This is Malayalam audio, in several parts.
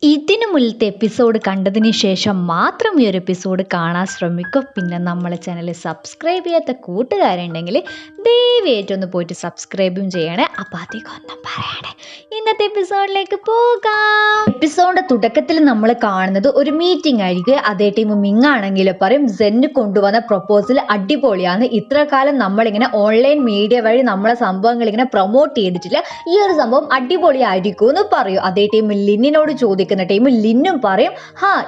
ഇതിനു മുന്നത്തെ എപ്പിസോഡ് കണ്ടതിന് ശേഷം മാത്രം ഈ ഒരു എപ്പിസോഡ് കാണാൻ ശ്രമിക്കും. പിന്നെ നമ്മളെ ചാനൽ സബ്സ്ക്രൈബ് ചെയ്യാത്ത കൂട്ടുകാരുണ്ടെങ്കിൽ ദയവായിട്ടൊന്ന് പോയിട്ട് സബ്സ്ക്രൈബും ചെയ്യണേ. അപ്പോൾ അധികം ഒന്നും പറയണേ, ഇന്നത്തെ എപ്പിസോഡിലേക്ക് പോകാം. എപ്പിസോഡിന്റെ തുടക്കത്തിൽ നമ്മൾ കാണുന്നത് ഒരു മീറ്റിംഗ് ആയിരിക്കും. അതേ ടീം മിങ്ങാണെങ്കിൽ പറയും സെന്ന് കൊണ്ടുവന്ന പ്രൊപ്പോസൽ അടിപൊളിയാണ്, ഇത്ര കാലം നമ്മളിങ്ങനെ ഓൺലൈൻ മീഡിയ വഴി നമ്മളെ സംഭവങ്ങൾ ഇങ്ങനെ പ്രൊമോട്ട് ചെയ്തിട്ടില്ല, ഈ ഒരു സംഭവം അടിപൊളിയായിരിക്കും എന്ന് പറയും. അതേ ടീം ലിന്നിനോട് ചോദിക്കുന്ന ടൈം ലിന്നും പറയും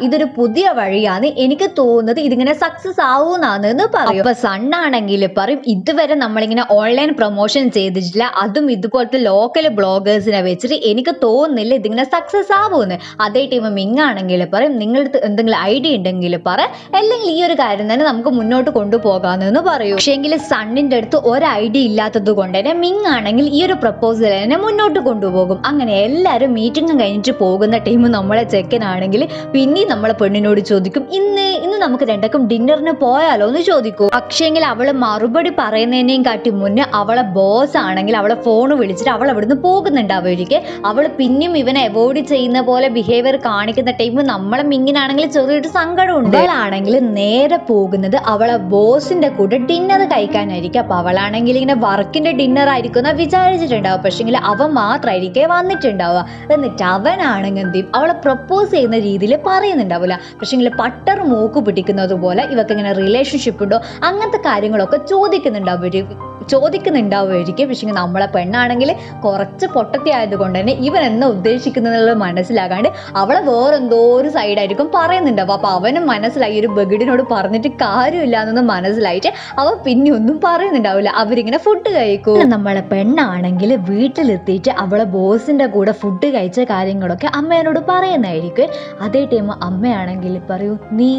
ഇതൊരു പുതിയ വഴിയാണ്, എനിക്ക് തോന്നുന്നത് ഇതിങ്ങനെ സക്സസ് ആവുന്നാന്ന് പറയും. അപ്പൊ സണ്ണാണെങ്കിൽ പറയും ഇതുവരെ നമ്മളിങ്ങനെ ഓൺലൈൻ പ്രൊമോഷൻ ചെയ്തിട്ടില്ല, അതും ഇതുപോലത്തെ ലോക്കൽ ബ്ലോഗേഴ്സിനെ വെച്ചിട്ട് എനിക്ക് തോന്നുന്നില്ല ഇതിങ്ങനെ സക്സസ് ആവുമെന്ന്. അതേ ടൈം മിങ്ങാണെങ്കിൽ പറയും നിങ്ങളുടെ എന്തെങ്കിലും ഐഡിയ ഉണ്ടെങ്കിൽ പറ, അല്ലെങ്കിൽ ഈ ഒരു കാര്യം തന്നെ നമുക്ക് മുന്നോട്ട് കൊണ്ടുപോകാമെന്ന് പറയും. പക്ഷേങ്കിൽ സണ്ണിന്റെ അടുത്ത് ഒരു ഐഡിയ ഇല്ലാത്തത് കൊണ്ട് തന്നെ മിങ്ങാണെങ്കിൽ ഈ ഒരു പ്രപ്പോസൽ തന്നെ മുന്നോട്ട് കൊണ്ടുപോകും. അങ്ങനെ എല്ലാവരും മീറ്റിംഗ് കഴിഞ്ഞിട്ട് പോകുന്ന ടൈം നമ്മളെ ചെക്കനാണെങ്കിൽ പിന്നെ നമ്മളെ പെണ്ണിനോട് ചോദിക്കും ഇന്ന് നമുക്ക് രണ്ടക്കും ഡിന്നറിന് പോയാലോ എന്ന് ചോദിക്കും. പക്ഷേങ്കിൽ അവള് മറുപടി പറയുന്നതിനേയും കാട്ടി മുന്നേ അവളെ ബോസ് ആണെങ്കിൽ അവളെ ഫോൺ വിളിച്ചിട്ട് അവൾ അവിടുന്ന് പോകുന്നുണ്ടാവുമായിരിക്കും. അവള് പിന്നെയും ഇവനെ അവോയ്ഡ് ചെയ്യുന്ന പോലെ ബിഹേവിയർ കാണിക്കുന്ന ടൈം നമ്മളെ മിങ്ങിനാണെങ്കിൽ ചെറിയൊരു സങ്കടമുണ്ട്. അവളാണെങ്കിൽ നേരെ പോകുന്നത് അവളെ ബോസിന്റെ കൂടെ ഡിന്നർ കഴിക്കാനായിരിക്കും. അപ്പൊ അവളാണെങ്കിൽ ഇങ്ങനെ വർക്കിന്റെ ഡിന്നർ ആയിരിക്കും എന്നാ വിചാരിച്ചിട്ടുണ്ടാവും. പക്ഷേങ്കിൽ അവൻ മാത്രമായിരിക്കും വന്നിട്ടുണ്ടാവുക. എന്നിട്ട് അവനാണെങ്കിൽ എന്ത് ചെയ്യും, അവളെ പ്രപ്പോസ് ചെയ്യുന്ന രീതിയിൽ പറയുന്നുണ്ടാവില്ല. പക്ഷേങ്കിൽ പട്ടർ മൂക്ക് പിടിക്കുന്നത് പോലെ ഇവർക്ക് ഇങ്ങനെ റിലേഷൻഷിപ്പ് ഉണ്ടോ അങ്ങനത്തെ കാര്യങ്ങളൊക്കെ ചോദിക്കുന്നുണ്ടാവുമായിരിക്കും. പക്ഷേ നമ്മളെ പെണ്ണാണെങ്കിൽ കുറച്ച് പൊട്ടത്തി ആയതുകൊണ്ട് തന്നെ ഇവൻ എന്നാ ഉദ്ദേശിക്കുന്നത് മനസ്സിലാകാണ്ട് അവളെ വേറെന്തോ ഒരു സൈഡായിരിക്കും പറയുന്നുണ്ടാവും. അപ്പൊ അവനും മനസ്സിലായി ഒരു ബഗിഡിനോട് പറഞ്ഞിട്ട് കാര്യമില്ല എന്നൊന്നും മനസ്സിലായിട്ട് അവൻ പിന്നെ ഒന്നും പറയുന്നുണ്ടാവില്ല. അവരിങ്ങനെ ഫുഡ് കഴിക്കും. നമ്മളെ പെണ്ണാണെങ്കിൽ വീട്ടിലെത്തിയിട്ട് അവളെ ബോസിന്റെ കൂടെ ഫുഡ് കഴിച്ച കാര്യങ്ങളൊക്കെ അമ്മേനോട് പറയുന്നതായിരിക്കും. അതേ ടൈം അമ്മയാണെങ്കിൽ പറയൂ നീ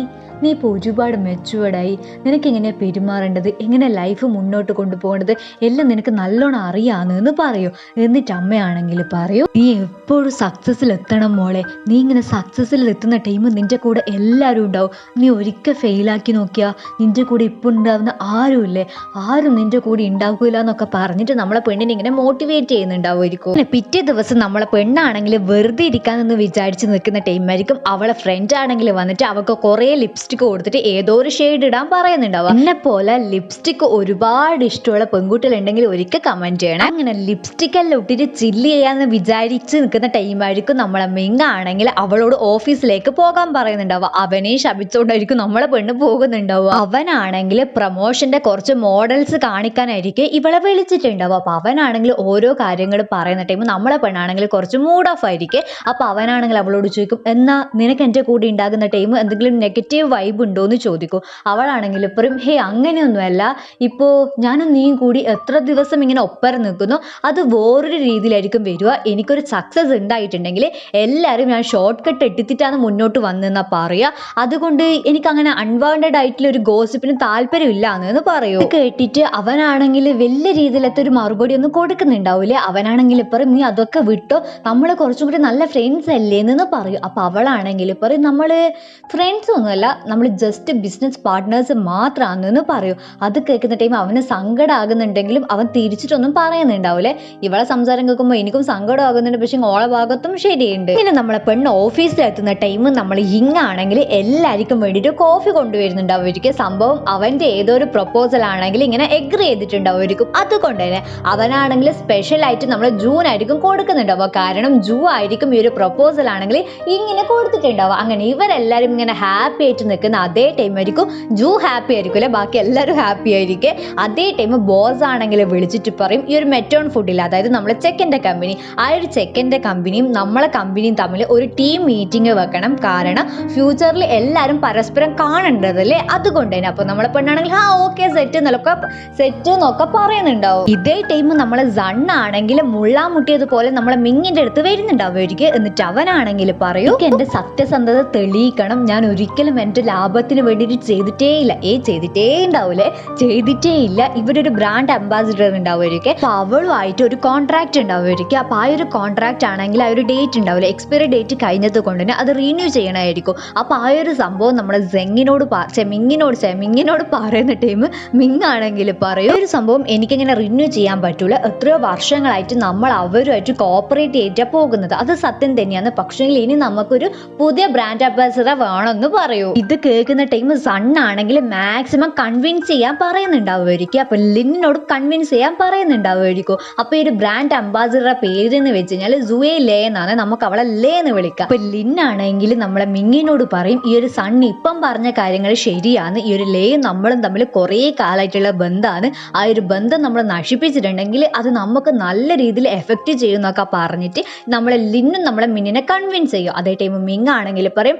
ഇപ്പോൾ ഒരുപാട് മെച്ചുവേർഡായി, നിനക്കെങ്ങനെ പെരുമാറേണ്ടത്, എങ്ങനെ ലൈഫ് മുന്നോട്ട് കൊണ്ടുപോകേണ്ടത് എല്ലാം നിനക്ക് നല്ലോണം അറിയാമെന്ന് പറയൂ. എന്നിട്ട് അമ്മയാണെങ്കിൽ പറയൂ നീ എപ്പോഴും സക്സസ്സിൽ എത്തണം മോളെ, നീ ഇങ്ങനെ സക്സസ്സിൽ എത്തുന്ന ടൈം നിൻ്റെ കൂടെ എല്ലാവരും ഉണ്ടാവും, നീ ഒരിക്കൽ ഫെയിലാക്കി നോക്കിയാൽ നിൻ്റെ കൂടെ ഇപ്പോൾ ഉണ്ടാവുന്ന ആരും നിൻ്റെ കൂടെ ഉണ്ടാവില്ല എന്നൊക്കെ പറഞ്ഞിട്ട് നമ്മളെ പെണ്ണിനെ ഇങ്ങനെ മോട്ടിവേറ്റ് ചെയ്യുന്നുണ്ടാവുമായിരിക്കും. പിറ്റേ ദിവസം നമ്മളെ പെണ്ണാണെങ്കിൽ വെറുതെ ഇരിക്കാനെന്ന് വിചാരിച്ച് നിൽക്കുന്ന ടൈമായിരിക്കും അവളെ ഫ്രണ്ട് ആണെങ്കിൽ വന്നിട്ട് അവൾക്ക് കുറേ ലിപ്സ്റ്റിക് കൊടുത്തിട്ട് ഏതോ ഒരു ഷെയ്ഡ് ഇടാൻ പറയുന്നുണ്ടാവുക. എന്നെ പോലെ ലിപ്സ്റ്റിക് ഒരുപാട് ഇഷ്ടമുള്ള പെൺകുട്ടികളുണ്ടെങ്കിൽ ഒരിക്കൽ കമന്റ് ചെയ്യണം. അങ്ങനെ ലിപ്സ്റ്റിക് എല്ലാം ഇട്ടിട്ട് ചില്ല് ചെയ്യാന്ന് വിചാരിച്ച് നിൽക്കുന്ന ടൈമായിരിക്കും നമ്മളെ മിങ്ങാണെങ്കിൽ അവളോട് ഓഫീസിലേക്ക് പോകാൻ പറയുന്നുണ്ടാവുക. അവനെ ശപിച്ചോണ്ടായിരിക്കും നമ്മളെ പെണ്ണ് പോകുന്നുണ്ടാവുക. അവനാണെങ്കിൽ പ്രൊമോഷന്റെ കുറച്ച് മോഡൽസ് കാണിക്കാനായിരിക്കും ഇവളെ വിളിച്ചിട്ടുണ്ടാവുക. അപ്പൊ അവനാണെങ്കിൽ ഓരോ കാര്യങ്ങൾ പറയുന്ന ടൈം നമ്മളെ പെണ്ണാണെങ്കിൽ കുറച്ച് മൂഡ് ഓഫ് ആയിരിക്കും. അപ്പൊ അവനാണെങ്കിൽ അവളോട് ചോദിക്കും എന്നാ നിനക്ക് എൻ്റെ കൂടെ ഉണ്ടാകുന്ന ടൈം എന്തെങ്കിലും നെഗറ്റീവ് വൈബ് ഉണ്ടോ എന്ന് ചോദിക്കും. അവളാണെങ്കിൽ പറയും അങ്ങനെയൊന്നുമല്ല, ഇപ്പോൾ ഞാനും നീയും കൂടി എത്ര ദിവസം ഇങ്ങനെ ഒപ്പരം നിൽക്കുന്നു അത് വേറൊരു രീതിയിലായിരിക്കും വരിക, എനിക്കൊരു സക്സസ് ഉണ്ടായിട്ടുണ്ടെങ്കിൽ എല്ലാവരും ഞാൻ ഷോർട്ട് കട്ട് എടുത്തിട്ടാണ് മുന്നോട്ട് വന്നെന്നാ പറയുക, അതുകൊണ്ട് എനിക്ക് അങ്ങനെ അൺവാണ്ടഡ് ആയിട്ടുള്ള ഒരു ഗോസിപ്പിന് താല്പര്യമില്ല എന്ന് പറയൂ. കേട്ടിട്ട് അവനാണെങ്കിൽ വലിയ രീതിയിലത്തെ ഒരു മറുപടി ഒന്നും കൊടുക്കുന്നുണ്ടാവില്ലേ. അവനാണെങ്കിൽ പറയും നീ അതൊക്കെ വിട്ടോ, നമ്മളെ കുറച്ചും കൂടി നല്ല ഫ്രണ്ട്സ് അല്ലേ എന്ന് പറയും. അപ്പൊ അവളാണെങ്കിൽ പറയും നമ്മള് ഫ്രണ്ട്സ് ഒന്നുമല്ല, നമ്മൾ ജസ്റ്റ് ബിസിനസ് പാർട്ട്നേഴ്സ് മാത്രമാണെന്ന് പറയൂ. അത് കേൾക്കുന്ന ടൈം അവന് സങ്കടം ആകുന്നുണ്ടെങ്കിലും അവൻ തിരിച്ചിട്ടൊന്നും പറയുന്നുണ്ടാവില്ലേ. ഇവളെ സംസാരം കേൾക്കുമ്പോൾ എനിക്കും സങ്കടം ആകുന്നുണ്ട്, പക്ഷെ ഓളെ ഭാഗത്തും ശരിയുണ്ട്. പിന്നെ നമ്മളെ പെണ്ണ് ഓഫീസിലെത്തുന്ന ടൈം നമ്മൾ ഹിങ്ങാണെങ്കിൽ എല്ലാവർക്കും വേണ്ടിയിട്ട് കോഫി കൊണ്ടുവരുന്നുണ്ടാവുമായിരിക്കും. സംഭവം അവന്റെ ഏതോ ഒരു പ്രൊപ്പോസൽ ആണെങ്കിൽ ഇങ്ങനെ എഗ്രി ചെയ്തിട്ടുണ്ടാവുമായിരിക്കും. അതുകൊണ്ട് തന്നെ അവനാണെങ്കിൽ സ്പെഷ്യൽ ആയിട്ട് നമ്മൾ ജൂൺ ആയിരിക്കും കൊടുക്കുന്നുണ്ടാവുക. കാരണം ജൂ ആയിരിക്കും ഈ ഒരു പ്രൊപ്പോസൽ ആണെങ്കിൽ ഇങ്ങനെ കൊടുത്തിട്ടുണ്ടാവുക. അങ്ങനെ ഇവരെല്ലാവരും ഇങ്ങനെ ഹാപ്പി ആയിട്ട് നിൽക്കുന്ന അതേ ടൈം ആയിരിക്കും ജൂ ഹാപ്പി ആയിരിക്കും അല്ലെ, ബാക്കി എല്ലാവരും ഹാപ്പി ആയിരിക്കും. അതേ ടൈം ബോസ് ആണെങ്കിൽ വിളിച്ചിട്ട് പറയും ഈ ഒരു മെറ്റോൺ ഫുഡില്ല, അതായത് നമ്മളെ ചെക്കൻ്റെ കമ്പനി, ആ ഒരു ചെക്കൻ്റെ കമ്പനിയും നമ്മളെ കമ്പനിയും തമ്മിൽ ഒരു ടീം മീറ്റിംഗ് വെക്കണം. കാരണം ഫ്യൂച്ചറിൽ എല്ലാവരും പരസ്പരം കാണേണ്ടതല്ലേ, അതുകൊണ്ട് തന്നെ. അപ്പൊ നമ്മളെ പെണ്ണാണെങ്കിൽ ഓക്കെ സെറ്റ് എന്നൊക്കെ പറയുന്നുണ്ടാവും. ഇതേ ടൈം നമ്മളെ സണ്ണാണെങ്കിൽ മുള്ളാമുട്ടിയതുപോലെ നമ്മളെ മിങ്ങിന്റെ അടുത്ത് വരുന്നുണ്ടാവുമായിരിക്കും. എന്നിട്ട് അവനാണെങ്കിൽ പറയും എന്റെ സത്യസന്ധത തെളിയിക്കണം, ഞാൻ ഒരിക്കലും എൻ്റെ ലാഭത്തിന് വേണ്ടിയിട്ട് ചെയ്തിട്ടേ ഇല്ല. ഇവരൊരു ബ്രാൻഡ് അംബാസിഡർ ഉണ്ടാവുമായിരിക്കും. അപ്പൊ അവളുമായിട്ട് ഒരു കോൺട്രാക്ട് ഉണ്ടാവുമായിരിക്കും. അപ്പൊ ആ ഒരു കോൺട്രാക്ട് ആണെങ്കിൽ ആ ഒരു ഡേറ്റ് ഉണ്ടാവില്ല, എക്സ്പയറി ഡേറ്റ് കഴിഞ്ഞത് കൊണ്ട് തന്നെ അത് റിന്യൂ ചെയ്യണമായിരിക്കും. അപ്പൊ ആ ഒരു സംഭവം നമ്മളെ മിങ്ങിനോട് പറയുന്ന ടൈം മിങ് ആണെങ്കിൽ പറയും, ഒരു സംഭവം എനിക്കിങ്ങനെ റിന്യൂ ചെയ്യാൻ പറ്റൂല, എത്രയോ വർഷങ്ങളായിട്ട് നമ്മൾ അവരുമായിട്ട് കോപ്പറേറ്റ് ചെയ്തിട്ടാ പോകുന്നത്, അത് സത്യം തന്നെയാണ്. പക്ഷേ ഇനി നമുക്കൊരു പുതിയ ബ്രാൻഡ് അംബാസിഡർ വേണമെന്ന് പറയൂ. ഇത് കേൾക്കുന്ന ടൈം സണ്ണാണെങ്കിൽ മാക്സിമം കൺവിൻസ് ചെയ്യാൻ പറയുന്നുണ്ടാവുമായിരിക്കും. അപ്പൊ ലിന്നിനോട് കൺവിൻസ് ചെയ്യാൻ പറയുന്നുണ്ടാവുമായിരിക്കും. അപ്പൊ ഈ ഒരു ബ്രാൻഡ് അംബാസിഡറുടെ പേര് എന്ന് വെച്ച് കഴിഞ്ഞാൽ സുവേ ലേ എന്നാണ്, നമുക്ക് അവളെ ലേ എന്ന് വിളിക്കാം. അപ്പൊ ലിന്നാണെങ്കിൽ നമ്മളെ മിങ്ങിനോട് പറയും, ഈ ഒരു സൺ ഇപ്പം പറഞ്ഞ കാര്യങ്ങൾ ശരിയാണ്, ഈ ഒരു ലേയും നമ്മളും തമ്മിൽ കുറേ കാലമായിട്ടുള്ള ബന്ധമാണ്, ആ ഒരു ബന്ധം നമ്മൾ നശിപ്പിച്ചിട്ടുണ്ടെങ്കിൽ അത് നമുക്ക് നല്ല രീതിയിൽ എഫക്റ്റ് ചെയ്യുന്നൊക്കെ പറഞ്ഞിട്ട് നമ്മളെ ലിന്നും നമ്മളെ മിന്നിനെ കൺവിൻസ് ചെയ്യും. അതേ ടൈം മിങ് ആണെങ്കിൽ പറയും,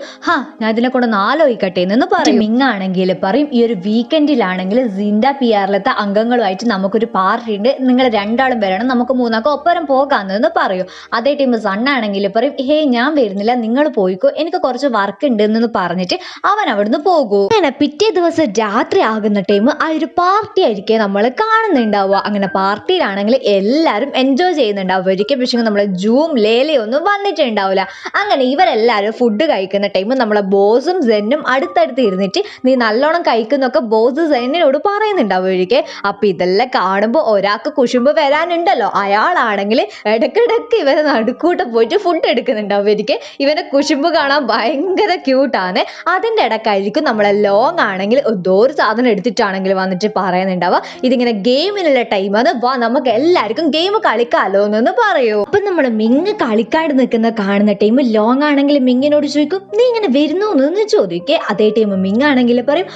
ഞാൻ ഇതിനെ കൊണ്ടൊന്ന് ആലോചിക്കട്ടെ എന്ന് പറയും. മിങ് ആണെങ്കിൽ പറയും, ഈ ഒരു വീക്കെൻഡിലാണെങ്കിൽ സിൻഡ പിആറിലത്തെ അംഗങ്ങളുമായിട്ട് നമുക്കൊരു പാർട്ടി ഉണ്ട്, നിങ്ങൾ രണ്ടാളും വരണം, നമുക്ക് മൂന്നാക്കും ഒപ്പരം പോകാമെന്ന് പറയും. അതേ ടൈം സണ്ണാണെങ്കിൽ പറയും, ഞാൻ വരുന്നില്ല, നിങ്ങൾ പോയിക്കോ, എനിക്ക് കുറച്ച് വർക്ക് ഉണ്ട് എന്ന് പറഞ്ഞിട്ട് അവൻ അവിടുന്ന് പോകൂ. അങ്ങനെ പിറ്റേ ദിവസം രാത്രി ആകുന്ന ടൈം ആ ഒരു പാർട്ടി ആയിരിക്കും നമ്മൾ കാണുന്നുണ്ടാവുക. അങ്ങനെ പാർട്ടിയിലാണെങ്കിൽ എല്ലാവരും എൻജോയ് ചെയ്യുന്നുണ്ടാവുമായിരിക്കും. പക്ഷേ നമ്മളെ ജൂം ലേലയും ഒന്നും വന്നിട്ടുണ്ടാവില്ല. അങ്ങനെ ഇവരെല്ലാവരും ഫുഡ് കഴിക്കുന്ന ടൈം നമ്മളെ ബോസും സെന്നും അടുത്തടുത്ത് ഇരുന്നിട്ട് നീ നല്ലോണം കഴിക്കുന്നൊക്കെ ബോസ് സെന്നിനോട് പറയുന്നുണ്ടാവുമായിരിക്കും. അപ്പൊ ഇതെല്ലാം കാണുമ്പോൾ ഒരാൾക്ക് കുശുമ്പ് വരാനുണ്ടല്ലോ, അയാളാണെങ്കിൽ ഇടയ്ക്കിടയ്ക്ക് ഇവരെ നടുക്കൂട്ട് പോയിട്ട് ഫുഡ് എടുക്കുന്നുണ്ടാവുമായിരിക്കും. ഇവനെ കുശുമ്പ് കാണാൻ ഭയങ്കര ക്യൂട്ടാണ്. അതിൻ്റെ ഇടയ്ക്കായിരിക്കും നമ്മളെ ലോങ് ആണെങ്കിൽ എന്തോ ഒരു സാധനം എടുത്തിട്ടാണെങ്കിൽ വന്നിട്ട് പറയുന്നുണ്ടാവുക, ഇതിങ്ങനെ ഗെയിമിനുള്ള ടൈമാണ്, വാ നമുക്ക് എല്ലാവർക്കും ഗെയിം കളിക്കാലോ എന്ന് പറയൂ. അപ്പൊ നമ്മൾ മിങ് കളിക്കാട് നിൽക്കുന്ന കാണുന്ന ടൈം ലോങ് ആണെങ്കിൽ മിങ്ങിനോട് ചോദിക്കും, നീ ഇങ്ങനെ വരുന്നു എന്ന് ചോദിക്കേ. അതേ ടൈം മിങ് ആണെങ്കിൽ പറയും,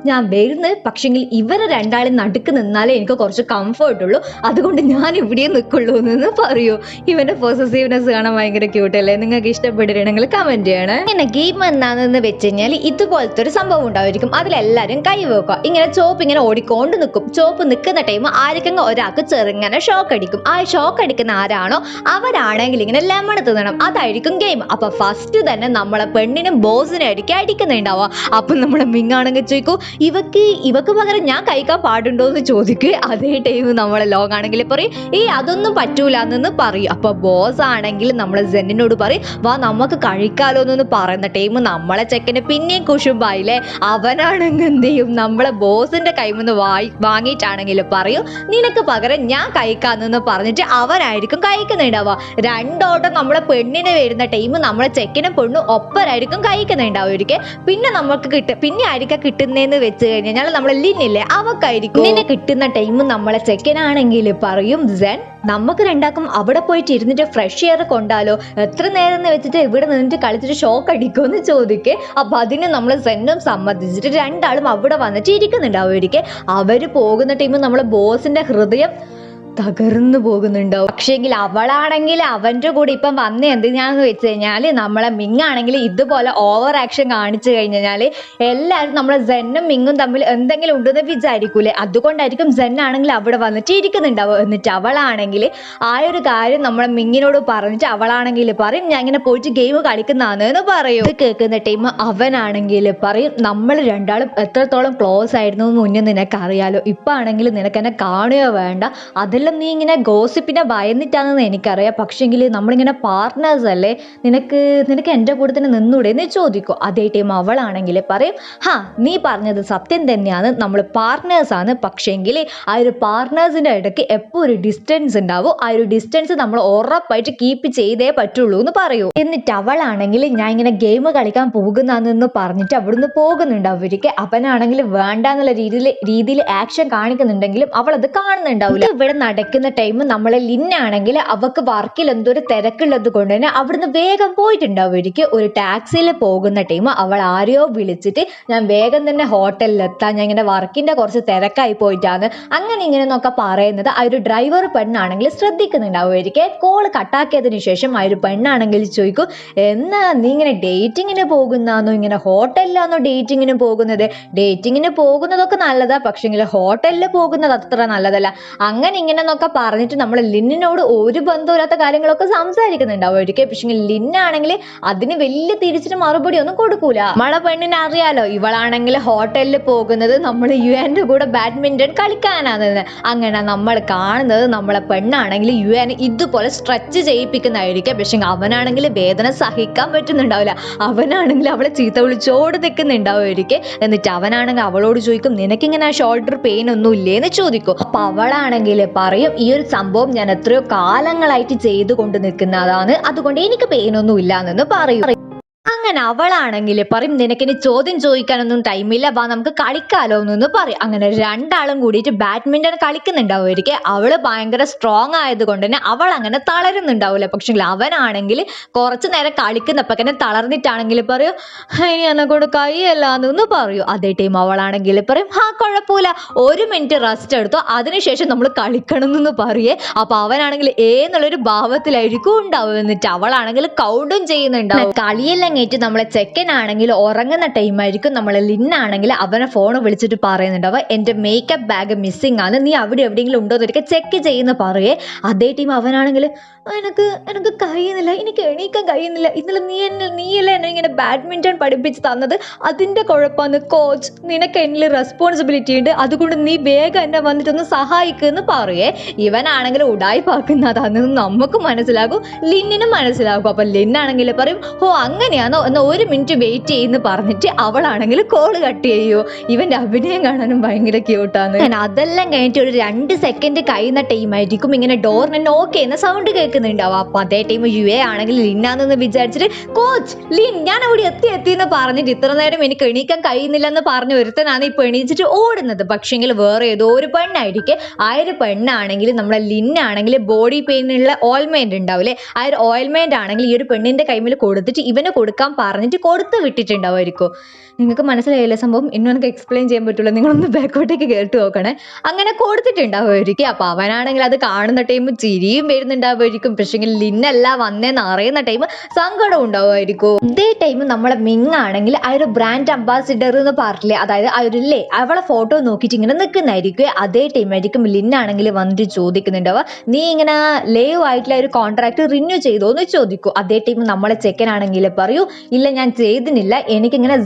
ഞാൻ വരുന്നത്, പക്ഷെങ്കിൽ ഇവരെ രണ്ടാളും നടുക്ക് നിന്നാലേ എനിക്ക് കുറച്ച് കംഫർട്ട് ഉള്ളൂ, അതുകൊണ്ട് ഞാൻ ഇവിടെ നിൽക്കുള്ളൂ എന്ന് പറയൂ. ഇവന്റെ പോസസീവ്നെസ് കാണാൻ ഭയങ്കര ക്യൂട്ടല്ലേ? നിങ്ങൾക്ക് ഇഷ്ടപ്പെട്ടിട്ടുണ്ടെങ്കിൽ കമന്റ് ചെയ്യണേ. ഇങ്ങനെ ഗെയിം എന്താണെന്ന് വെച്ച് കഴിഞ്ഞാൽ ഇതുപോലത്തെ ഒരു സംഭവം ഉണ്ടായിരിക്കും, അതിലെല്ലാവരും കൈവെക്കുക, ഇങ്ങനെ ചോപ്പ് ഇങ്ങനെ ഓടിക്കൊണ്ട് നിൽക്കും. ചോപ്പ് നിൽക്കുന്ന ടൈം ആർക്കെങ്കിലും ഒരാൾക്ക് ചെറുങ്ങനെ ഷോക്ക് അടിക്കും. ആ ഷോക്ക് അടിക്കുന്ന ആരാണോ അവരാണെങ്കിൽ ഇങ്ങനെ ലെമൺ തിന്നണം, അതായിരിക്കും ഗെയിം. അപ്പൊ ഫസ്റ്റ് തന്നെ നമ്മളെ പെണ്ണിനും ബോസിനും ആയിരിക്കും അടിക്കുന്നുണ്ടാവുക. അപ്പൊ നമ്മളെ മിങ്ങാണെങ്കിൽ ചോദിക്കും, ഇവക്ക് പകരം ഞാൻ കഴിക്കാൻ പാടുണ്ടോ എന്ന് ചോദിക്കുക. അതേ ടൈം നമ്മളെ ലോങ് ആണെങ്കിൽ പറയും, അതൊന്നും പറ്റൂല എന്ന് പറയും. അപ്പൊ ബോസ് ആണെങ്കിൽ നമ്മളെ സെന്നിനോട് പറയും, വാ നമുക്ക് കഴിക്കാലോ എന്ന് പറയുന്ന ടൈം നമ്മളെ ചെക്കന് പിന്നെയും കുശുമ്പായില്ലേ. അവനാണെങ്കിൽ എന്ത് ചെയ്യും, നമ്മളെ ബോസിന്റെ കൈമെന്ന് വാങ്ങിയിട്ടാണെങ്കിൽ പറയും, നിനക്ക് പകരം ഞാൻ കഴിക്കാന്ന് പറഞ്ഞിട്ട് അവനായിരിക്കും കഴിക്കുന്നുണ്ടാവുക. രണ്ടോട്ടം നമ്മളെ പെണ്ണിന് വരുന്ന ടൈം നമ്മളെ ചെക്കനും പെണ്ണും ഒപ്പരായിരിക്കും കഴിക്കുന്നുണ്ടാവുമായിരിക്കും. പിന്നെ ആയിരിക്കും കിട്ടുന്നതെന്ന് വെച്ച് കഴിഞ്ഞാൽ നമ്മളെ ലിന്നില്ലേ, അവക്കായിരിക്കും നിന്നെ കിട്ടുന്ന ടൈം നമ്മളെ ചെക്കനാണെങ്കിൽ പറയും, സെൻ നമുക്ക് രണ്ടാക്കും അവിടെ പോയിട്ട് ഇരുന്നിട്ട് ഫ്രഷ് എയർ കൊണ്ടാലോ, എത്ര നേരം എന്ന് വെച്ചിട്ട് ഇവിടെ നിന്നിട്ട് കളിച്ചിട്ട് ഷോക്ക് അടിക്കുമെന്ന് ചോദിക്കേ. അപ്പൊ അതിന് നമ്മൾ സെന്നും സമ്മതിച്ചിട്ട് രണ്ടാളും അവിടെ വന്നിട്ട് ഇരിക്കുന്നുണ്ടാവുമായിരിക്കും. അവര് പോകുന്ന ടൈം നമ്മളെ ബോസിന്റെ ഹൃദയം തകർന്നു പോകുന്നുണ്ടാവും. പക്ഷേങ്കിൽ അവളാണെങ്കിൽ അവൻ്റെ കൂടെ ഇപ്പം വന്ന് എന്തിനാന്ന് വെച്ച് കഴിഞ്ഞാൽ നമ്മളെ മിങ്ങാണെങ്കിൽ ഇതുപോലെ ഓവർ ആക്ഷൻ കാണിച്ചു കഴിഞ്ഞാൽ എല്ലാവരും നമ്മളെ സെന്നും മിങ്ങും തമ്മിൽ എന്തെങ്കിലും ഉണ്ടെന്ന് വിചാരിക്കൂലേ, അതുകൊണ്ടായിരിക്കും സെന്നാണെങ്കിൽ അവിടെ വന്നിട്ട് ഇരിക്കുന്നുണ്ടാവും. എന്നിട്ട് അവളാണെങ്കിൽ ആ ഒരു കാര്യം നമ്മളെ മിങ്ങിനോട് പറഞ്ഞിട്ട് അവളാണെങ്കിൽ പറയും, ഞാൻ ഇങ്ങനെ പോയിട്ട് ഗെയിം കളിക്കുന്നതാണെന്ന് പറയും. ഇത് കേൾക്കുന്ന ടൈം അവനാണെങ്കിൽ പറയും, നമ്മൾ രണ്ടാളും എത്രത്തോളം ക്ലോസ് ആയിരുന്നു മുന്നേ നിനക്കറിയാലോ, ഇപ്പം ആണെങ്കിൽ നിനക്ക് എന്നെ കാണുകയോ വേണ്ട, അതിൽ നീ ഇങ്ങനെ ഗോസിപ്പിനെ ഭയന്നിട്ടാണെന്ന് എനിക്കറിയാം, പക്ഷെങ്കിൽ നമ്മളിങ്ങനെ പാർട്ട്നേഴ്സ് അല്ലേ, നിനക്ക് എൻ്റെ കൂടെ തന്നെ നിന്നൂടെ എന്ന് ചോദിക്കും. അതേ ടൈം അവളാണെങ്കിൽ പറയും, നീ പറഞ്ഞത് സത്യം തന്നെയാണ്, നമ്മൾ പാർട്ട്നേഴ്സാണ്, പക്ഷെങ്കിൽ ആ ഒരു പാർട്ട്നേഴ്സിൻ്റെ ഇടയ്ക്ക് എപ്പോൾ ഒരു ഡിസ്റ്റൻസ് ഉണ്ടാവും, ആ ഒരു ഡിസ്റ്റൻസ് നമ്മൾ ഉറപ്പായിട്ട് കീപ്പ് ചെയ്തേ പറ്റുള്ളൂ എന്ന് പറയൂ. എന്നിട്ട് അവളാണെങ്കിൽ ഞാൻ ഇങ്ങനെ ഗെയിം കളിക്കാൻ പോകുന്നതെന്ന് പറഞ്ഞിട്ട് അവിടുന്ന് പോകുന്നുണ്ടാവും. അവനാണെങ്കിൽ വേണ്ട എന്നുള്ള രീതിയിൽ ആക്ഷൻ കാണിക്കുന്നുണ്ടെങ്കിലും അവൾ അത് കാണുന്നുണ്ടാവില്ല. ഇവിടെ നടക്കുന്ന ടൈം നമ്മളെ ലിന്നാണെങ്കിൽ അവക്ക് വർക്കിൽ എന്തോ ഒരു തിരക്കുള്ളത് കൊണ്ട് തന്നെ അവിടുന്ന് വേഗം പോയിട്ടുണ്ടാവുമായിരിക്കും. ഒരു ടാക്സിയിൽ പോകുന്ന ടൈം അവൾ ആരെയോ വിളിച്ചിട്ട് ഞാൻ വേഗം തന്നെ ഹോട്ടലിലെത്താം, ഞാൻ ഇങ്ങനെ വർക്കിന്റെ കുറച്ച് തിരക്കായി പോയിട്ടാണ് അങ്ങനെ ഇങ്ങനെ എന്നൊക്കെ പറയുന്നത് ആ ഒരു ഡ്രൈവർ പെണ്ണാണെങ്കിൽ ശ്രദ്ധിക്കുന്നുണ്ടാവുമായിരിക്കും. കോൾ കട്ടാക്കിയതിനു ശേഷം ആ ഒരു പെണ്ണാണെങ്കിൽ ചോദിക്കും, എന്നാ നീ ഇങ്ങനെ ഡേറ്റിങ്ങിന് പോകുന്നാന്നോ, ഇങ്ങനെ ഹോട്ടലിലാണോ ഡേറ്റിങ്ങിന് പോകുന്നത്? ഡേറ്റിങ്ങിന് പോകുന്നതൊക്കെ നല്ലതാ, പക്ഷെങ്കിൽ ഹോട്ടലിൽ പോകുന്നത് അത്ര നല്ലതല്ല. അങ്ങനെ ഇങ്ങനെ എന്നൊക്കെ പറഞ്ഞിട്ട് നമ്മൾ ലിന്നിനോട് ഒരു ബന്ധമില്ലാത്ത കാര്യങ്ങളൊക്കെ സംസാരിക്കുന്നുണ്ടാവുമായിരിക്കും. പക്ഷെ ലിന്നാണെങ്കിൽ അതിന് വലിയ തിരിച്ചിട്ട് മറുപടി ഒന്നും കൊടുക്കൂല. നമ്മളെ പെണ്ണിനെ അറിയാലോ, ഇവളാണെങ്കിൽ ഹോട്ടലിൽ പോകുന്നത് നമ്മൾ യുഎന്റെ കൂടെ ബാഡ്മിന്റൺ കളിക്കാനാണെന്ന്. അങ്ങനെ നമ്മൾ കാണുന്നത് നമ്മളെ പെണ്ണാണെങ്കിൽ യുഎനെ ഇതുപോലെ സ്ട്രെച്ച് ചെയ്യിപ്പിക്കുന്നതായിരിക്കും. പക്ഷെ അവനാണെങ്കിൽ വേദന സഹിക്കാൻ പറ്റുന്നുണ്ടാവില്ല. അവനാണെങ്കിൽ അവളെ ചീത്ത വിളിച്ചോട് നിൽക്കുന്നുണ്ടാവുമായിരിക്കും. എന്നിട്ട് അവനാണെങ്കിൽ അവളോട് ചോദിക്കും, നിനക്കിങ്ങനെ ഷോൾഡർ പെയിൻ ഒന്നും ഇല്ലേന്ന് ചോദിക്കും. അപ്പൊ അവളാണെങ്കിൽ പറയും, ഈ ഒരു സംഭവം ഞാൻ എത്രയോ കാലങ്ങളായിട്ട് ചെയ്തുകൊണ്ട് നിൽക്കുന്നതാണ്, അതുകൊണ്ട് എനിക്ക് പെയിൻ ഒന്നും ഇല്ലാന്ന് പറയും. അങ്ങനെ അവളാണെങ്കിൽ പറയും, നിനക്കിനി ചോദ്യം ചോദിക്കാനൊന്നും ടൈമില്ല, വാ നമുക്ക് കളിക്കാലോ എന്ന് പറയും. അങ്ങനെ രണ്ടാളും കൂടിയിട്ട് ബാഡ്മിന്റൺ കളിക്കുന്നുണ്ടാവുമായിരിക്കും. അവള് ഭയങ്കര സ്ട്രോങ് ആയതുകൊണ്ട് തന്നെ അവൾ അങ്ങനെ തളരുന്നുണ്ടാവില്ല. പക്ഷെ അവനാണെങ്കിൽ കുറച്ചു നേരം കളിക്കുന്നപ്പോ തന്നെ തളർന്നിട്ടാണെങ്കിൽ പറയും, ഇനി എന്നെ കൊണ്ട് കൈയല്ലാന്ന് പറയും. അതേ ടൈം അവളാണെങ്കിൽ പറയും, കുഴപ്പമില്ല, 1 മിനിറ്റ് റെസ്റ്റ് എടുത്തോ, അതിനുശേഷം നമ്മൾ കളിക്കണം എന്ന് പറയേ. അപ്പൊ അവനാണെങ്കിൽ എന്നുള്ളൊരു ഭാവത്തിലായിരിക്കും ഉണ്ടാവും. എന്നിട്ട് അവളാണെങ്കിൽ കൗണ്ടും ചെയ്യുന്നുണ്ടാവും. കളിയെല്ലാം നമ്മളെ ചെക്കനാണെങ്കിൽ ഉറങ്ങുന്ന ടൈം ആയിരിക്കും. നമ്മളെ ലിന്നാണെങ്കിൽ അവനെ ഫോൺ വിളിച്ചിട്ട് പറയുന്നുണ്ടാവുക, എന്റെ മേക്കപ്പ് ബാഗ് മിസ്സിംഗ് ആണ്, നീ അവിടെ എവിടെയെങ്കിലും ഉണ്ടോ എന്നൊക്കെ ചെക്ക് ചെയ്യുന്ന പറയേ. അതേ ടൈം അവനാണെങ്കിൽ എനിക്ക് കഴിയുന്നില്ല, എനിക്ക് എണീക്കാൻ കഴിയുന്നില്ല, ഇന്നലെ നീയല്ലേ എന്നെ ഇങ്ങനെ ബാഡ്മിന്റൺ പഠിപ്പിച്ച് തന്നത്, അതിന്റെ കുഴപ്പമാണ് കോച്ച്, നിനക്ക് എന്നിൽ റെസ്പോൺസിബിലിറ്റി ഉണ്ട്, അതുകൊണ്ട് നീ വേഗം എന്നെ വന്നിട്ടൊന്ന് സഹായിക്കുമെന്ന് പറയേ. ഇവനാണെങ്കിൽ ഉടായിപ്പാക്കുന്നതാണെന്ന് നമുക്ക് മനസ്സിലാകും, ലിന്നിനും മനസ്സിലാകും. അപ്പൊ ലിന്നാണെങ്കിൽ പറയും, അങ്ങനെയാണോ, എന്നാൽ 1 മിനിറ്റ് വെയിറ്റ് ചെയ്യുന്നു പറഞ്ഞിട്ട് അവളാണെങ്കിൽ കോള് കട്ട് ചെയ്യൂ. ഇവന്റെ അഭിനയം കാണാനും ഭയങ്കര ക്യൂട്ടാണ്. അതെല്ലാം കഴിഞ്ഞിട്ട് ഒരു 2 സെക്കൻഡ് കഴിയുന്ന ടൈം ആയിരിക്കും ഇങ്ങനെ ഡോറിനെ നോക്ക് ചെയ്യുന്ന സൗണ്ട് കേൾക്കുന്നുണ്ടാവും. അപ്പൊ അതേ ടൈം യുഎ ആണെങ്കിൽ ലിന്നാന്ന് വിചാരിച്ചിട്ട്, കോച്ച് ലിൻ ഞാൻ അവിടെ എത്തി പറഞ്ഞിട്ട് ഇത്ര നേരം എനിക്ക് എണീക്കാൻ കഴിയുന്നില്ല എന്ന് പറഞ്ഞ് ഒരുത്തനാണ് ഇപ്പൊ എണീച്ചിട്ട് ഓടുന്നത്. പക്ഷെങ്കിൽ വേറെ ഏതോ ഒരു പെണ്ണായിരിക്കും. ആ ഒരു പെണ്ണാണെങ്കിൽ നമ്മളെ ലിന്നാണെങ്കിൽ ബോഡി പെയിനുള്ള ഓയിൽമെന്റ് ഉണ്ടാവില്ലേ, ആ ഒരു ഓയിൽമെന്റ് ആണെങ്കിൽ ഈ ഒരു പെണ്ണിന്റെ കൈമിൽ കൊടുത്തിട്ട് ഇവന് കൊടുക്കാൻ പറഞ്ഞിട്ട് കൊടുത്തു വിട്ടിട്ടുണ്ടാവുമായിരിക്കും. നിങ്ങൾക്ക് മനസ്സിലായില്ലേ സംഭവം? ഇന്നും എനിക്ക് എക്സ്പ്ലെയിൻ ചെയ്യാൻ പറ്റില്ല, നിങ്ങളൊന്ന് ബാക്കോട്ടേക്ക് കേട്ട് നോക്കണേ. അങ്ങനെ കൊടുത്തിട്ടുണ്ടാവുമായിരിക്കും. അപ്പൊ അവനാണെങ്കിൽ അത് കാണുന്ന ടൈം ചിരിയും വരുന്നുണ്ടാവുമായിരിക്കും. പക്ഷെങ്കിൽ ലിന്നല്ല വന്നേന്ന് അറിയുന്ന ടൈം സങ്കടം ഉണ്ടാവുമായിരിക്കും. ഇതേ ടൈം നമ്മളെ മിങ് ആണെങ്കിൽ ആ ഒരു ബ്രാൻഡ് അംബാസിഡർ എന്ന് പറഞ്ഞില്ലേ, അതായത് ആ ഒരു അവളെ ഫോട്ടോ നോക്കിയിട്ട് ഇങ്ങനെ നിൽക്കുന്നതായിരിക്കും. അതേ ടൈം ആയിരിക്കും ലിന്നാണെങ്കിൽ വന്നിട്ട് ചോദിക്കുന്നുണ്ടാവുക, നീ ഇങ്ങനെ ലൈവ് ആയിട്ടുള്ള ഒരു കോൺട്രാക്ട് റിന്യൂ ചെയ്തോ എന്ന് ചോദിക്കും. അതേ ടൈം നമ്മളെ ചെക്കനാണെങ്കിൽ പറയൂ, ഇല്ല ഞാൻ ചെയ്തിട്ടില്ല, എനിക്കിങ്ങനെ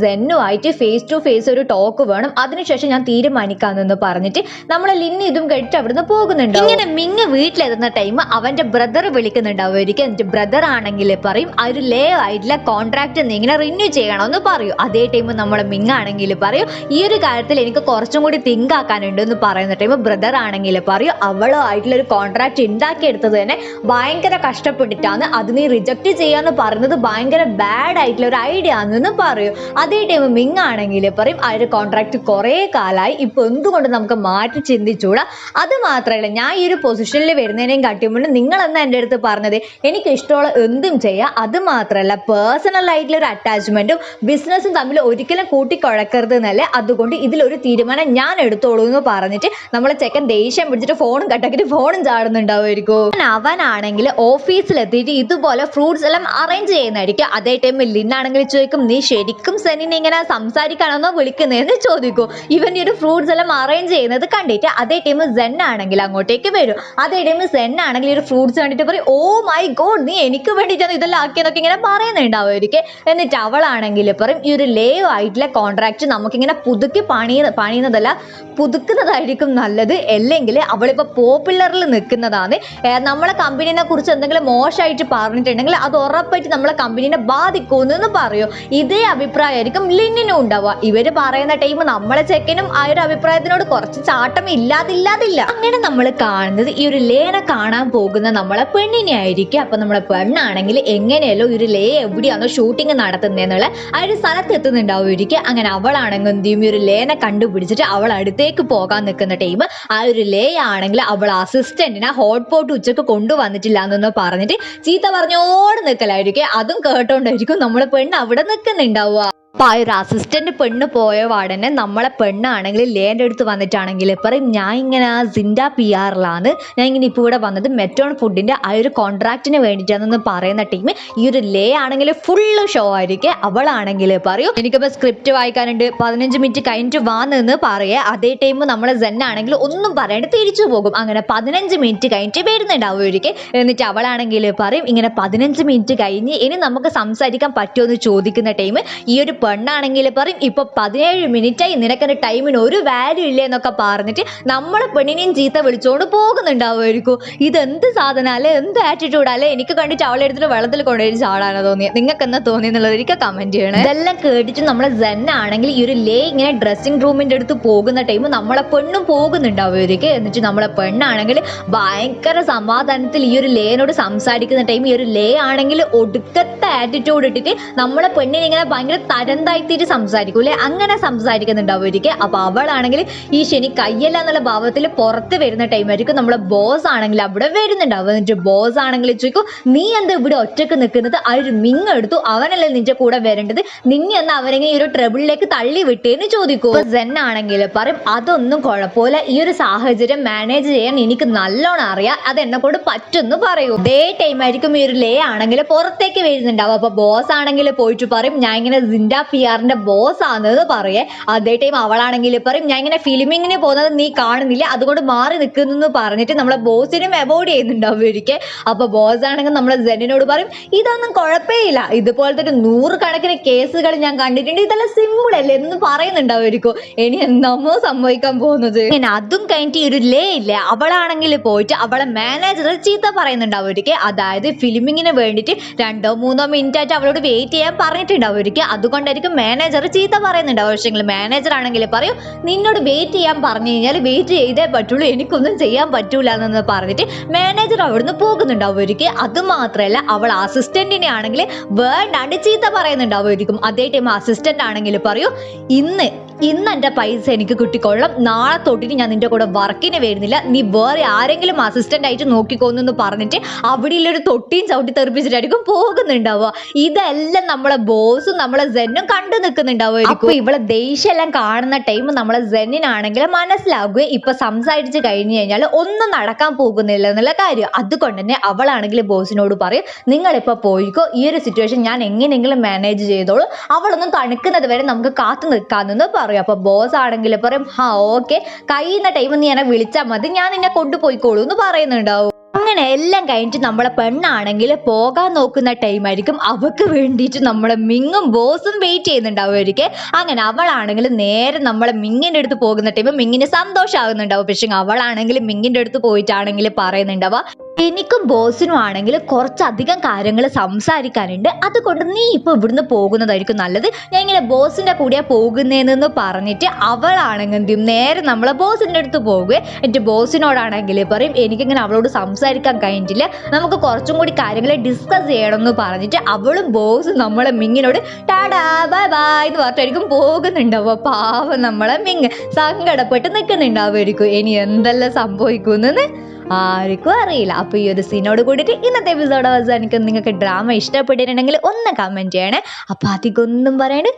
ആയിട്ട് ഫേസ് ടു ഫേസ് ഒരു ടോക്ക് വേണം, അതിനുശേഷം ഞാൻ തീരുമാനിക്കാമെന്ന് പറഞ്ഞിട്ട് നമ്മളെ ലിന്നി ഇതും കേട്ടിട്ട് അവിടുന്ന് പോകുന്നുണ്ട്. ഇങ്ങനെ മിങ് വീട്ടിലെത്തുന്ന ടൈം അവന്റെ ബ്രദർ വിളിക്കുന്നുണ്ടാവുമായിരിക്കും. എന്നിട്ട് ബ്രദർ ആണെങ്കിൽ പറയും, ആ ഒരു ആയിട്ടുള്ള കോൺട്രാക്ട് നീ ഇങ്ങനെ റിന്യൂ ചെയ്യണമെന്ന് പറയും. അതേ ടൈം നമ്മളെ മിങ് ആണെങ്കിൽ പറയും, ഈ ഒരു കാര്യത്തിൽ എനിക്ക് കുറച്ചും കൂടി തിങ്ക് ആക്കാനുണ്ട് എന്ന് പറയുന്ന ടൈം ബ്രദർ ആണെങ്കിൽ പറയും, അവളോ ആയിട്ടുള്ള ഒരു കോൺട്രാക്ട് ഉണ്ടാക്കിയെടുത്തത് തന്നെ ഭയങ്കര കഷ്ടപ്പെട്ടിട്ടാണ്, അത് നീ റിജക്ട് ചെയ്യാന്ന് പറയുന്നത് ഭയങ്കര ബാഡ് ആയിട്ടുള്ള ഒരു ഐഡിയ ആണെന്ന് പറയും. അതേ ടൈം മിങ് ആണെങ്കിൽ പറയും, ആ ഒരു കോൺട്രാക്ട് കുറെ കാലമായി, ഇപ്പൊ എന്തുകൊണ്ട് നമുക്ക് മാറ്റി ചിന്തിച്ചൂടാ, അത് മാത്രമല്ല ഞാൻ ഈ ഒരു പൊസിഷനിൽ വരുന്നതിനേയും കാട്ടിയുമ്പോൾ നിങ്ങൾ എന്നാ എൻ്റെ അടുത്ത് പറഞ്ഞത് എനിക്ക് ഇഷ്ടമുള്ള എന്തും ചെയ്യാം, അത് മാത്രമല്ല പേഴ്സണൽ ആയിട്ടുള്ള ഒരു അറ്റാച്ച്മെന്റും ബിസിനസ്സും തമ്മിൽ ഒരിക്കലും കൂട്ടിക്കുഴക്കരുത് എന്നല്ലേ, അതുകൊണ്ട് ഇതിലൊരു തീരുമാനം ഞാൻ എടുത്തോളൂ എന്ന് പറഞ്ഞിട്ട് നമ്മളെ ചെക്കൻ ദേഷ്യം പിടിച്ചിട്ട് ഫോണും കട്ടാക്കിയിട്ട് ഫോണും ചാടുന്നുണ്ടാവുമായിരിക്കും. അവനാണെങ്കിൽ ഓഫീസിലെത്തിയിട്ട് ഇതുപോലെ ഫ്രൂട്ട്സ് എല്ലാം അറേഞ്ച് ചെയ്യുന്നതായിരിക്കും. അതേ ടൈം ലിന്നാണെങ്കിൽ ചോദിക്കും, നീ ശരിക്കും സെനിനെ ഇങ്ങനെ സംസാരിക്കാണെന്നോ വിളിക്കുന്നതെന്ന് ചോദിക്കും. ഇവൻ ഈ ഒരു ഫ്രൂട്ട്സ് എല്ലാം അറേഞ്ച് ചെയ്യുന്നത് കണ്ടിട്ട് അതേ ടൈം സെൻ ആണെങ്കിൽ അങ്ങോട്ടേക്ക് വരും. അതേ ടൈം സെൻ ആണെങ്കിൽ ഈ ഒരു ഫ്രൂട്ട്സ് കണ്ടിട്ട് പറയും, ഓ മൈ ഗോഡ് നീ എനിക്ക് വേണ്ടിയിട്ടാണ് ഇതെല്ലാം ആക്കിയെന്നൊക്കെ ഇങ്ങനെ പറയുന്നുണ്ടാവുമായിരിക്കും. എന്നിട്ട് അവളാണെങ്കിൽ പറയും, ഈ ഒരു ലൈവ് ആയിട്ടുള്ള കോൺട്രാക്ട് നമുക്കിങ്ങനെ പണിയുന്നതല്ല പുതുക്കുന്നതായിരിക്കും നല്ലത്, അല്ലെങ്കിൽ അവളിപ്പോൾ പോപ്പുലറിൽ നിൽക്കുന്നതാണ്, നമ്മളെ കമ്പനീനെ കുറിച്ച് എന്തെങ്കിലും മോശമായിട്ട് പറഞ്ഞിട്ടുണ്ടെങ്കിൽ അത് ഉറപ്പായിട്ട് നമ്മളെ കമ്പനീനെ ബാധിക്കുമെന്ന് പറയും. ഇതേ അഭിപ്രായമായിരിക്കും ലിന്നിനും ഉണ്ടാവുക. ഇവര് പറയുന്ന ടൈം നമ്മളെ ചെക്കനും ആ ഒരു അഭിപ്രായത്തിനോട് കുറച്ച് ചാട്ടം ഇല്ലാതില്ല. അങ്ങനെ നമ്മൾ കാണുന്നത് ഈ ഒരു ലേനെ കാണാൻ പോകുന്ന നമ്മളെ പെണ്ണിനെ ആയിരിക്കും. അപ്പൊ നമ്മളെ പെണ്ണാണെങ്കിൽ എങ്ങനെയല്ലോ ഈ ഒരു ലേ എവിടെയാണോ ഷൂട്ടിങ് നടത്തുന്നതെന്നുള്ള ആ ഒരു സ്ഥലത്ത് എത്തുന്നുണ്ടാവുമായിരിക്കും. അങ്ങനെ അവളാണെങ്കിൽ എന്ത് ചെയ്യും, ഈ ഒരു ലേനെ കണ്ടുപിടിച്ചിട്ട് അവൾ അടുത്തേക്ക് പോകാൻ നിൽക്കുന്ന ടൈം ആ ഒരു ലേ ആണെങ്കിൽ അവൾ അസിസ്റ്റന്റിനെ ഹോട്ട് പോട്ട് ഉച്ചക്ക് കൊണ്ടുവന്നിട്ടില്ല എന്നൊന്ന് പറഞ്ഞിട്ട് ചീത്ത പറഞ്ഞോട് നിൽക്കലായിരിക്കും. അതും കേട്ടോണ്ടായിരിക്കും നമ്മളെ പെണ്ണ് അവിടെ നിൽക്കുന്നുണ്ടാവുക. അപ്പൊ ആ ഒരു അസിസ്റ്റന്റ് പെണ്ണ് പോയ പാടന്നെ നമ്മളെ പെണ്ണാണെങ്കിൽ ലേൻ്റെ അടുത്ത് വന്നിട്ടാണെങ്കിൽ പറയും ഞാൻ ഇങ്ങനെ ആ സിൻഡ PR-ലാണ്, ഞാൻ ഇങ്ങനെ ഇപ്പോൾ ഇവിടെ വന്നത് മെറ്റോൺ ഫുഡിന്റെ ആ ഒരു കോൺട്രാക്റ്റിന് വേണ്ടിയിട്ടാണെന്ന് പറയുന്ന ടീം ഈ ഒരു ലേ ആണെങ്കിൽ ഫുള്ള് ഷോ ആയിരിക്കും. അവളാണെങ്കിൽ പറയും എനിക്കിപ്പോൾ സ്ക്രിപ്റ്റ് വായിക്കാനുണ്ട്, 15 മിനിറ്റ് കഴിഞ്ഞിട്ട് വാന്ന് പറയേ. അതേ ടൈം നമ്മളെ സെൻ ആണെങ്കിൽ ഒന്നും പറയാണ്ട് തിരിച്ചു പോകും. അങ്ങനെ 15 മിനിറ്റ് കഴിഞ്ഞിട്ട് വരുന്നുണ്ടാവുമായിരിക്കും. എന്നിട്ട് അവളാണെങ്കിൽ പറയും ഇങ്ങനെ 15 മിനിറ്റ് കഴിഞ്ഞ് ഇനി നമുക്ക് സംസാരിക്കാൻ പറ്റുമോ എന്ന് ചോദിക്കുന്ന ടൈം ഈ ഒരു പെണ്ണാണെങ്കിൽ പറയും ഇപ്പൊ 17 മിനിറ്റായി, നിനക്കൊരു ടൈമിന് ഒരു വാല്യൂ ഇല്ലേ എന്നൊക്കെ പറഞ്ഞിട്ട് നമ്മളെ പെണ്ണിനെയും ചീത്ത വിളിച്ചോണ്ട് പോകുന്നുണ്ടാവുമായിരിക്കും. ഇതെന്ത് സാധനാലേ, എന്ത് ആറ്റിറ്റ്യൂഡാലേ. എനിക്ക് കണ്ടിട്ട് അവളെ എടുത്തിട്ട് വെള്ളത്തിൽ കൊണ്ടുപോയി ചാടാനോ തോന്നിയത്, നിങ്ങൾക്ക് എന്താ തോന്നിയെന്നുള്ളത് എനിക്ക് കമന്റ് ചെയ്യണേ. ഇതെല്ലാം കേട്ടിട്ട് നമ്മളെ സെൻ ആണെങ്കിൽ ഈ ഒരു ലേ ഇങ്ങനെ ഡ്രസ്സിംഗ് റൂമിന്റെ അടുത്ത് പോകുന്ന ടൈം നമ്മളെ പെണ്ണും പോകുന്നുണ്ടാവുമായിരിക്കും. എന്നിട്ട് നമ്മളെ പെണ്ണാണെങ്കിൽ ഭയങ്കര സമാധാനത്തിൽ ഈ ഒരു ലേനോട് സംസാരിക്കുന്ന ടൈം ഈ ഒരു ലേ ആണെങ്കിൽ ഒടുക്കത്തെ ആറ്റിറ്റ്യൂഡ് ഇട്ടിട്ട് നമ്മളെ പെണ്ണിനെ ഇങ്ങനെ ഭയങ്കര തരംതാഴ്ത്തിയിട്ട് സംസാരിക്കൂലേ, അങ്ങനെ സംസാരിക്കുന്നുണ്ടാവുമായിരിക്കും. അപ്പൊ അവളാണെങ്കിൽ ഈ ശനി കയ്യല്ല എന്നുള്ള ഭാവത്തിൽ പുറത്ത് വരുന്ന ടൈം ആയിരിക്കും നമ്മളെ ബോസ് ആണെങ്കിൽ അവിടെ വരുന്നുണ്ടാവും. എന്നിട്ട് ബോസ് ആണെങ്കിൽ ചോദിക്കും നീ എന്താ ഇവിടെ ഒറ്റക്ക് നിൽക്കുന്നത്, ആ ഒരു മിങ് എടുത്തു, അവനല്ലേ നിന്റെ കൂടെ വരേണ്ടത്, നിന്നെ എന്നാ അവരെങ്ങനെ ഈ ഒരു ട്രബിളിലേക്ക് തള്ളി വിട്ടേന്ന് ചോദിക്കും. സെൻ ആണെങ്കിൽ പറയും അതൊന്നും കുഴപ്പമില്ല, ഈ ഒരു സാഹചര്യം മാനേജ് ചെയ്യാൻ എനിക്ക് നല്ലോണം അറിയാം, അത് എന്നെ കൊണ്ട് പറ്റുമെന്ന് പറയൂ. ഇതേ ടൈം ആയിരിക്കും ഈ ഒരു ലേ ആണെങ്കിൽ പുറത്തേക്ക് വരുന്നുണ്ടാവും. അപ്പൊ ബോസ് ആണെങ്കിൽ പോയിട്ട് പറയും ഞാൻ ഇങ്ങനെ സിൻഡ PR-ന്റെ ബോസ് ആണെന്ന് പറയേ. അതേ ടൈം അവളാണെങ്കിൽ പറയും ഞാൻ ഇങ്ങനെ ഫിലിമിങ്ങിന് പോകുന്നത് നീ കാണുന്നില്ല, അതുകൊണ്ട് മാറി നിൽക്കുന്നു പറഞ്ഞിട്ട് നമ്മളെ ബോസിനും അവോയ്ഡ് ചെയ്യുന്നുണ്ടാവുമായിരിക്കും. അപ്പൊ ബോസ് ആണെങ്കിൽ നമ്മളെ സെന്നിനോട് പറയും ഇതൊന്നും കുഴപ്പമില്ല, ഇതുപോലത്തെ ഒരു 100 കണക്കിന് കേസുകൾ ഞാൻ കണ്ടിട്ടുണ്ട്, ഇതെല്ലാം സിമ്പിൾ അല്ലേ എന്ന് പറയുന്നുണ്ടാവുമായിരിക്കും. ഇനി എന്താമോ സംഭവിക്കാൻ പോകുന്നത്. ഇങ്ങനെ അതും കഴിഞ്ഞിട്ട് ഈ ഒരു ലേ ഇല്ലേ അവളാണെങ്കിൽ പോയിട്ട് അവളെ മാനേജർ ചീത്ത പറയുന്നുണ്ടാവുമായിരിക്കും. അതായത് ഫിലിമിങ്ങിന് വേണ്ടിയിട്ട് 2-3 മിനിറ്റ് ആയിട്ട് അവളോട് വെയിറ്റ് ചെയ്യാൻ പറഞ്ഞിട്ടുണ്ടാവുമായിരിക്കും. അതുകൊണ്ടായിരിക്കും മാനേജർ ചീത്ത പറയുന്നുണ്ടാവും. പക്ഷേ മാനേജർ ആണെങ്കിൽ പറയും നിന്നോട് വെയിറ്റ് ചെയ്യാൻ പറഞ്ഞു കഴിഞ്ഞാൽ വെയിറ്റ് ചെയ്തേ പറ്റുള്ളൂ, എനിക്കൊന്നും ചെയ്യാൻ പറ്റൂല എന്ന് പറഞ്ഞിട്ട് മാനേജർ അവിടുന്ന് പോകുന്നുണ്ടാവുമായിരിക്കും. അത് മാത്രമല്ല അവൾ അസിസ്റ്റന്റിനെ ആണെങ്കിൽ വേണ്ടാണ്ട് ചീത്ത പറയുന്നുണ്ടാവുമായിരിക്കും. അതേ ടൈം അസിസ്റ്റന്റ് ആണെങ്കിൽ പറയൂ ഇന്ന് എൻ്റെ പൈസ എനിക്ക് കിട്ടിക്കൊള്ളാം, നാളെ തൊട്ടിട്ട് ഞാൻ നിന്റെ കൂടെ വർക്കിന് വരുന്നില്ല, നീ വേറെ ആരെങ്കിലും അസിസ്റ്റന്റ് ആയിട്ട് നോക്കിക്കോന്നു പറഞ്ഞിട്ട് അവിടെയുള്ളൊരു തൊട്ടിയും ചവിട്ടി തെറിപ്പിച്ചിട്ടായിരിക്കും പോകുന്നുണ്ടാവുക. ഇതെല്ലാം നമ്മളെ ബോസും നമ്മളെ സെന്നും കണ്ടു നിൽക്കുന്നുണ്ടാവുമായിരിക്കും. അപ്പൊ ഇവളെ ദേഷ്യം എല്ലാം കാണുന്ന ടൈം നമ്മളെ സെന്നിനാണെങ്കിൽ മനസ്സിലാകുക ഇപ്പൊ സംസാരിച്ച് കഴിഞ്ഞു കഴിഞ്ഞാൽ ഒന്നും നടക്കാൻ പോകുന്നില്ല എന്നുള്ള കാര്യം. അതുകൊണ്ട് തന്നെ അവളാണെങ്കിൽ ബോസിനോട് പറയും നിങ്ങളിപ്പോ പോയിക്കോ, ഈ ഒരു സിറ്റുവേഷൻ ഞാൻ എങ്ങനെയെങ്കിലും മാനേജ് ചെയ്തോളൂ, അവളൊന്നും തണുക്കുന്നത് വരെ നമുക്ക് കാത്തു നിൽക്കാമെന്ന് പറയും. അപ്പൊ ബോസ് ആണെങ്കിൽ പറയും ഓക്കെ, കഴിയുന്ന ടൈം നീ എന്നെ വിളിച്ചാൽ മതി, ഞാൻ നിന്നെ കൊണ്ടുപോയിക്കോളൂ എന്ന് പറയുന്നുണ്ടാവും. അങ്ങനെ എല്ലാം കഴിഞ്ഞിട്ട് നമ്മളെ പെണ്ണാണെങ്കിൽ പോകാൻ നോക്കുന്ന ടൈം ആയിരിക്കും. അവക്ക് വേണ്ടിയിട്ട് നമ്മളെ മിങ്ങും ബോസും വെയിറ്റ് ചെയ്യുന്നുണ്ടാവുമായിരിക്കും. അങ്ങനെ അവളാണെങ്കിൽ നേരെ നമ്മളെ മിങ്ങിന്റെ അടുത്ത് പോകുന്ന ടൈം മിങ്ങിന് സന്തോഷമാകുന്നുണ്ടാവും. പക്ഷെ അവളാണെങ്കിൽ മിങ്ങിന്റെ അടുത്ത് പോയിട്ടാണെങ്കിൽ പറയുന്നുണ്ടാവുക എനിക്കും ബോസിനും ആണെങ്കിൽ കുറച്ചധികം കാര്യങ്ങൾ സംസാരിക്കാനുണ്ട്, അതുകൊണ്ട് നീ ഇപ്പൊ ഇവിടുന്ന് പോകുന്നതായിരിക്കും നല്ലത്, ഞാൻ ഇങ്ങനെ ബോസിന്റെ കൂടെയാ പോകുന്നതെന്ന് പറഞ്ഞിട്ട് അവളാണെങ്കിൽ നേരെ നമ്മളെ ബോസിന്റെ അടുത്ത് പോകുക. എന്നിട്ട് ബോസിനോടാണെങ്കിൽ പറയും എനിക്കിങ്ങനെ അവളോട് സംസാരിക്കാൻ കഴിഞ്ഞിട്ടില്ല, നമുക്ക് കുറച്ചും കൂടി കാര്യങ്ങൾ ഡിസ്കസ് ചെയ്യണം എന്ന് പറഞ്ഞിട്ട് അവളും ബോസും നമ്മളെ മിങ്ങിനോട് ടാടാ ബൈ ബൈ എന്ന് പറഞ്ഞിട്ടായിരിക്കും പോകുന്നുണ്ടാവുക. പാവം നമ്മളെ മിങ് സങ്കടപ്പെട്ട് നിൽക്കുന്നുണ്ടാവുമായിരിക്കും. ഇനി എന്തെല്ലാം സംഭവിക്കുമെന്ന് ആർക്കും അറിയില്ല. അപ്പൊ ഈ ഒരു സീനോട് കൂടിയിട്ട് ഇന്നത്തെ എപ്പിസോഡ് അവസാനിക്കും. നിങ്ങൾക്ക് ഡ്രാമ ഇഷ്ടപ്പെട്ടിട്ടുണ്ടെങ്കിൽ ഒന്ന് കമന്റ് ചെയ്യണേ. അപ്പൊ അധികം ഒന്നും പറയണേ.